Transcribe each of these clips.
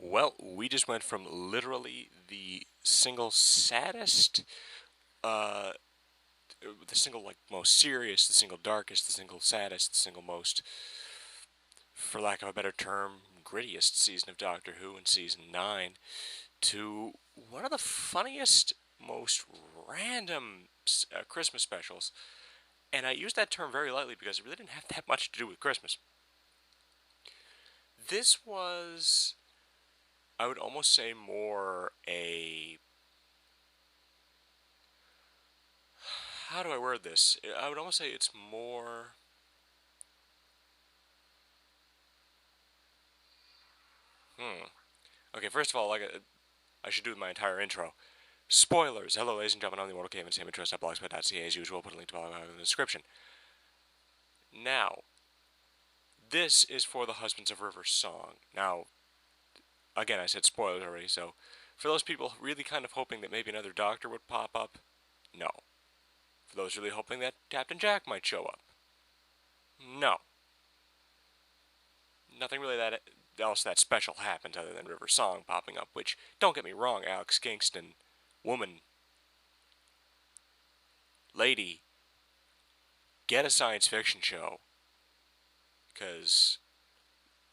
Well, we just went from literally the single saddest, uh, the single most serious, the single darkest, the single saddest, the single most, for lack of a better term, grittiest season of Doctor Who in season 9, to one of the funniest, most random Christmas specials. And I use that term very lightly because it really didn't have that much to do with Christmas. This was, I would almost say, more a, how do I word this? I would almost say it's more. Hmm. Okay, first of all, I should do my entire intro. Spoilers! Hello, ladies and gentlemen, I'm the Immortal Cave and Sam Interest at blogspot.ca as usual. Put a link to all in the description. Now, this is for the Husbands of Rivers song. Now, again, I said spoilers already, so for those people really kind of hoping that maybe another Doctor would pop up, no. For those really hoping that Captain Jack might show up, no. Nothing really else that special happens other than River's song popping up, which, don't get me wrong, Alex Kingston, woman, lady, get a science fiction show. Because,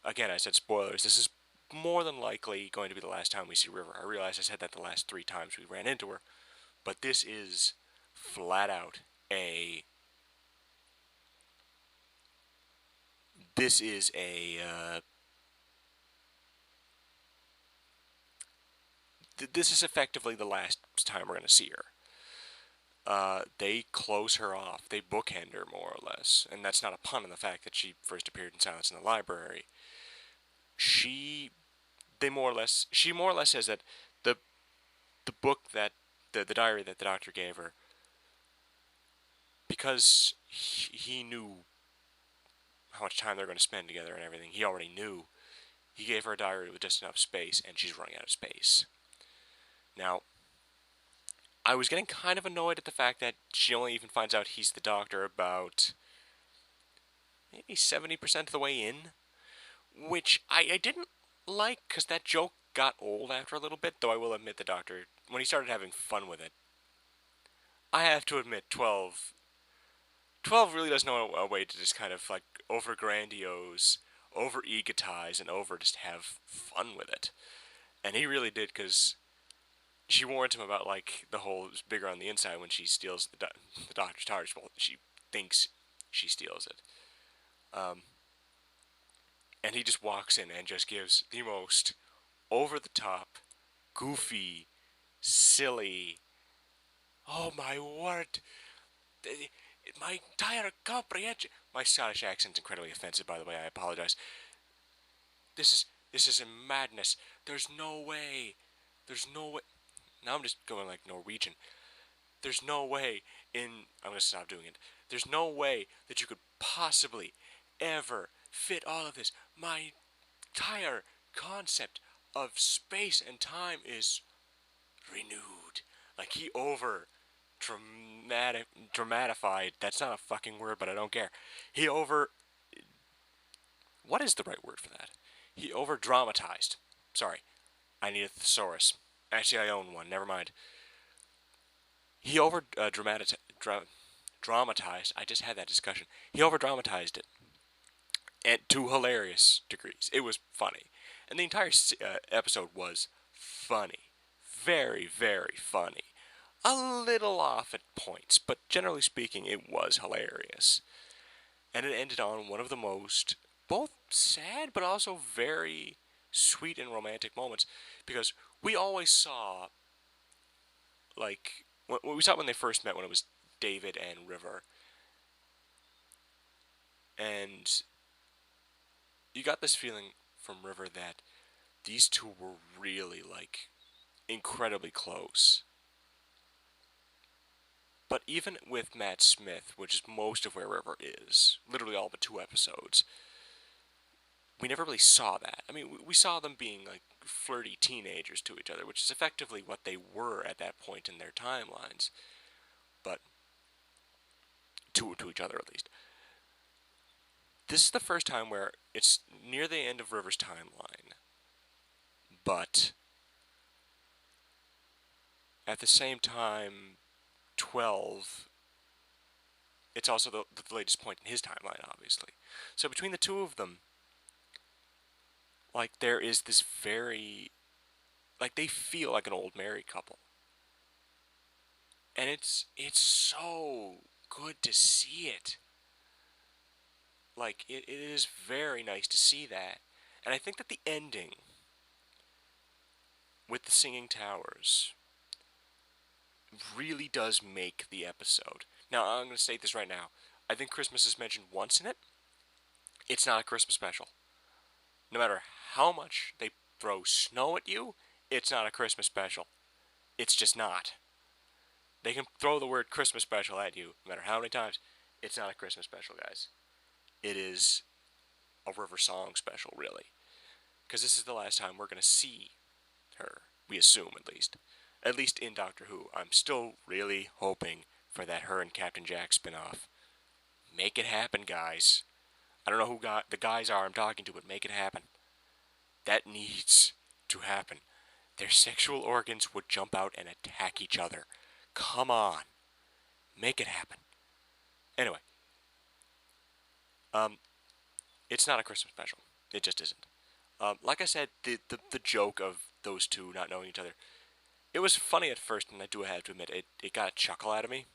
again, I said spoilers, this is more than likely going to be the last time we see River. I realize I said that the last 3 times we ran into her, but this is flat out a. This is a. This is effectively the last time we're going to see her. They close her off. They bookend her, more or less. And that's not a pun on the fact that she first appeared in Silence in the Library. She, she more or less says that the the book that the diary that the doctor gave her, because he knew how much time they're going to spend together and everything. He already knew. He gave her a diary with just enough space, and she's running out of space. Now, I was getting kind of annoyed at the fact that she only even finds out he's the doctor about maybe 70% of the way in, which I didn't like because that joke got old after a little bit, though I will admit the doctor, when he started having fun with it, I have to admit 12 really does know a way to just kind of like over grandiose, over egotize, and over just have fun with it. And he really did because she warns him about like the whole bigger on the inside when she steals the doctor's TARDIS. Well, she thinks she steals it. Um, and he just walks in and just gives the most over the top, goofy, silly. Oh my word! My entire comprehension. My Scottish accent's incredibly offensive, by the way. I apologize. This is a madness. There's no way. There's no way. Now I'm just going like Norwegian. There's no way I'm gonna stop doing it. There's no way that you could possibly ever fit all of this. My entire concept of space and time is renewed. Like he over dramatified. That's not a fucking word, but I don't care. He over. What is the right word for that? He over dramatized. Sorry, I need a thesaurus. Actually, I own one. Never mind. He over dramatized. I just had that discussion. He over dramatized it, and to hilarious degrees. It was funny, and the entire episode was funny, very very funny. A little off at points, but generally speaking, it was hilarious. And it ended on one of the most both sad but also very sweet and romantic moments because we always saw like we saw it when they first met when it was David and River, and you got this feeling from River that these two were really like incredibly close. But even with Matt Smith, which is most of where River is, literally all but 2 episodes, we never really saw that. I mean, we saw them being like flirty teenagers to each other, which is effectively what they were at that point in their timelines. But to each other at least. This is the first time where it's near the end of River's timeline, but at the same time, 12, it's also the latest point in his timeline, obviously. So between the two of them, like, there is this very, like, they feel like an old married couple. And it's so good to see it. Like, it is very nice to see that. And I think that the ending with the singing towers really does make the episode. Now, I'm going to state this right now. I think Christmas is mentioned once in it. It's not a Christmas special. No matter how much they throw snow at you, it's not a Christmas special. It's just not. They can throw the word Christmas special at you no matter how many times. It's not a Christmas special, guys. It is a River Song special, really. Because this is the last time we're going to see her. We assume, at least. At least in Doctor Who. I'm still really hoping for that her and Captain Jack spinoff. Make it happen, guys. I don't know who the guys are I'm talking to, but make it happen. That needs to happen. Their sexual organs would jump out and attack each other. Come on. Make it happen. Anyway. It's not a Christmas special. It just isn't. Like I said, the joke of those two not knowing each other, it was funny at first, and I do have to admit, it got a chuckle out of me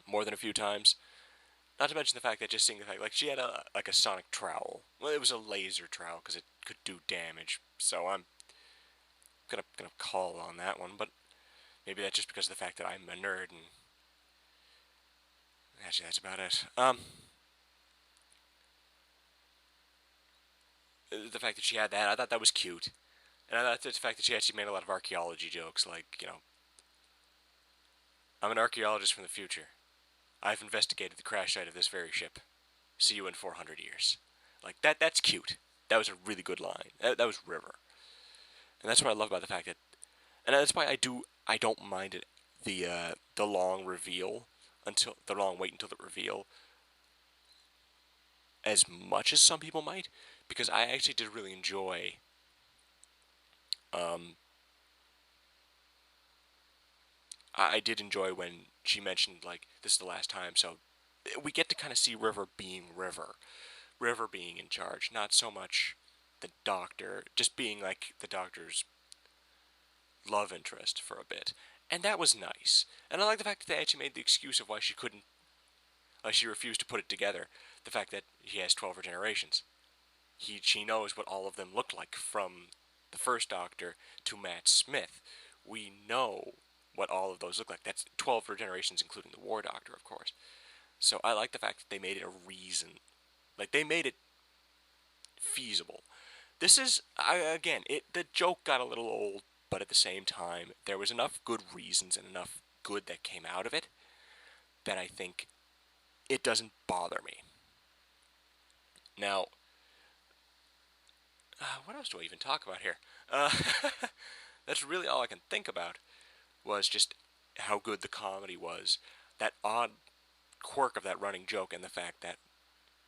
more than a few times. Not to mention the fact that just seeing the fact, like, she had a sonic trowel. Well, it was a laser trowel because it could do damage. So I'm gonna call on that one, but maybe that's just because of the fact that I'm a nerd, and actually that's about it. The fact that she had that, I thought that was cute. And I thought the fact that she actually made a lot of archaeology jokes, like, I'm an archaeologist from the future. I've investigated the crash site of this very ship. See you in 400 years. Like, that's cute. That was a really good line. That was River. And that's what I love about the fact that, and that's why I don't mind it, the long reveal, until the long wait until the reveal, as much as some people might, because I actually did really enjoy I did enjoy when she mentioned, like, this is the last time, so we get to kind of see River being River. River being in charge, not so much the Doctor, just being, like, the Doctor's love interest for a bit. And that was nice. And I like the fact that they actually made the excuse of why she couldn't, she refused to put it together. The fact that he has 12 regenerations. She knows what all of them look like, from the first Doctor to Matt Smith. We know what all of those look like. That's 12 regenerations, including the War Doctor, of course. So I like the fact that they made it a reason. Like, they made it feasible. This is, again, the joke got a little old, but at the same time, there was enough good reasons and enough good that came out of it that I think it doesn't bother me. Now, what else do I even talk about here? That's really all I can think about, was just how good the comedy was. That odd quirk of that running joke, and the fact that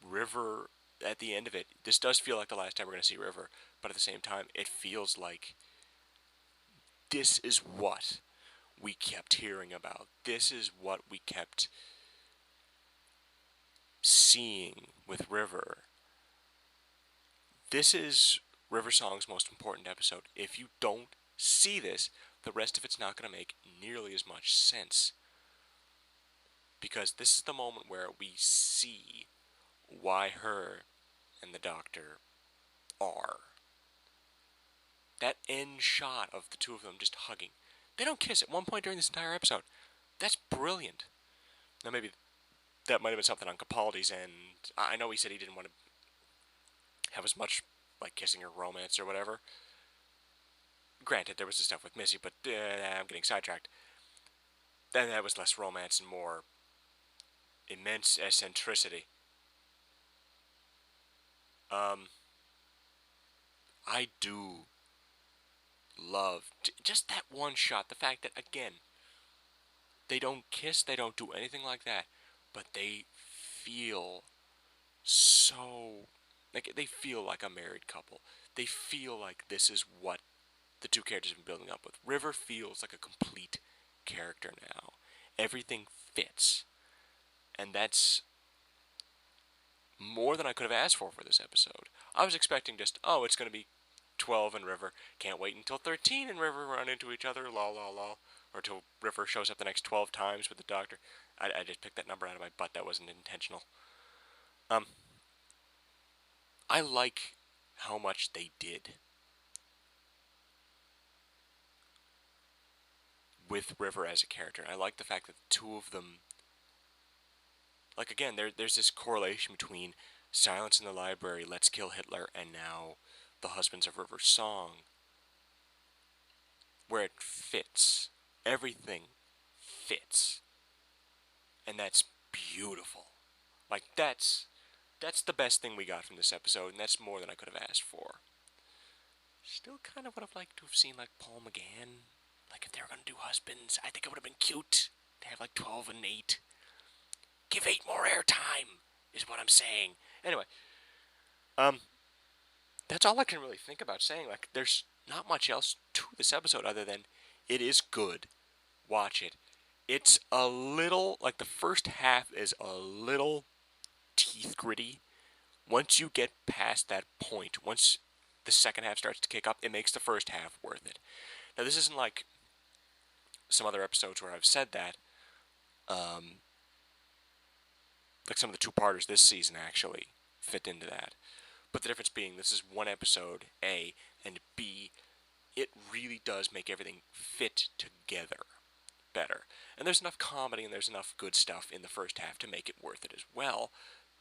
River, at the end of it, this does feel like the last time we're going to see River, but at the same time, it feels like this is what we kept hearing about. This is what we kept seeing with River. This is River Song's most important episode. If you don't see this, the rest of it's not going to make nearly as much sense. Because this is the moment where we see why her and the Doctor are. That end shot of the two of them just hugging. They don't kiss at one point during this entire episode. That's brilliant. Now maybe that might have been something on Capaldi's end. I know he said he didn't want to have as much, like, kissing or romance or whatever. Granted, there was the stuff with Missy, but I'm getting sidetracked. Then that was less romance and more immense eccentricity. I do love just that one shot. The fact that, again, they don't kiss, they don't do anything like that, but they feel so, like, they feel like a married couple. They feel like this is what the two characters have been building up with. River feels like a complete character now. Everything fits. And that's more than I could have asked for this episode. I was expecting just, oh, it's going to be 12 and River. Can't wait until 13 and River run into each other, lol, lol, lol. Or till River shows up the next 12 times with the Doctor. I just picked that number out of my butt. That wasn't intentional. I like how much they did with River as a character. I like the fact that the two of them, like, again, there's this correlation between Silence in the Library, Let's Kill Hitler, and now The Husbands of River's Song, where it fits. Everything fits. And that's beautiful. Like, that's the best thing we got from this episode, and that's more than I could have asked for. Still kind of would have liked to have seen, like, Paul McGann. Like, if they were going to do husbands, I think it would have been cute to have, like, 12 and 8. Give 8 more airtime, is what I'm saying. Anyway, that's all I can really think about saying. Like, there's not much else to this episode other than it is good. Watch it. It's a little, like, the first half is a little teeth gritty. Once you get past that point, once the second half starts to kick up, it makes the first half worth it. Now, this isn't like some other episodes where I've said that. Like some of the two-parters this season actually fit into that. But the difference being, this is one episode, A, and B, it really does make everything fit together better. And there's enough comedy and there's enough good stuff in the first half to make it worth it as well.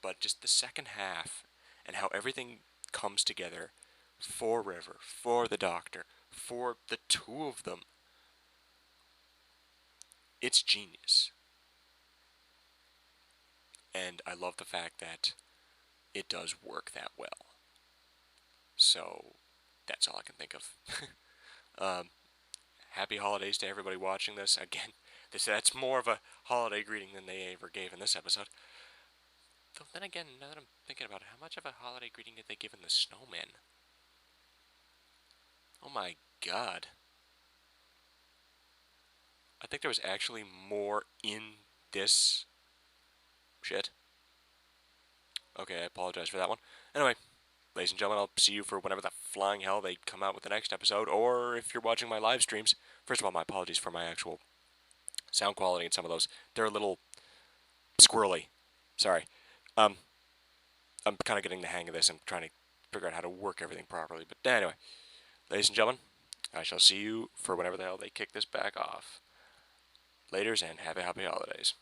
But just the second half and how everything comes together for River, for the Doctor, for the two of them, it's genius. And I love the fact that it does work that well. So, that's all I can think of. Happy holidays to everybody watching this. Again, that's more of a holiday greeting than they ever gave in this episode. Though then again, now that I'm thinking about it, how much of a holiday greeting did they give in the snowman? Oh my god. I think there was actually more in this shit. Okay, I apologize for that one. Anyway, ladies and gentlemen, I'll see you for whenever the flying hell they come out with the next episode, or if you're watching my live streams. First of all, my apologies for my actual sound quality in some of those. They're a little squirrely. Sorry. I'm kind of getting the hang of this and trying to figure out how to work everything properly. But anyway, ladies and gentlemen, I shall see you for whenever the hell they kick this back off. Laters and happy holidays.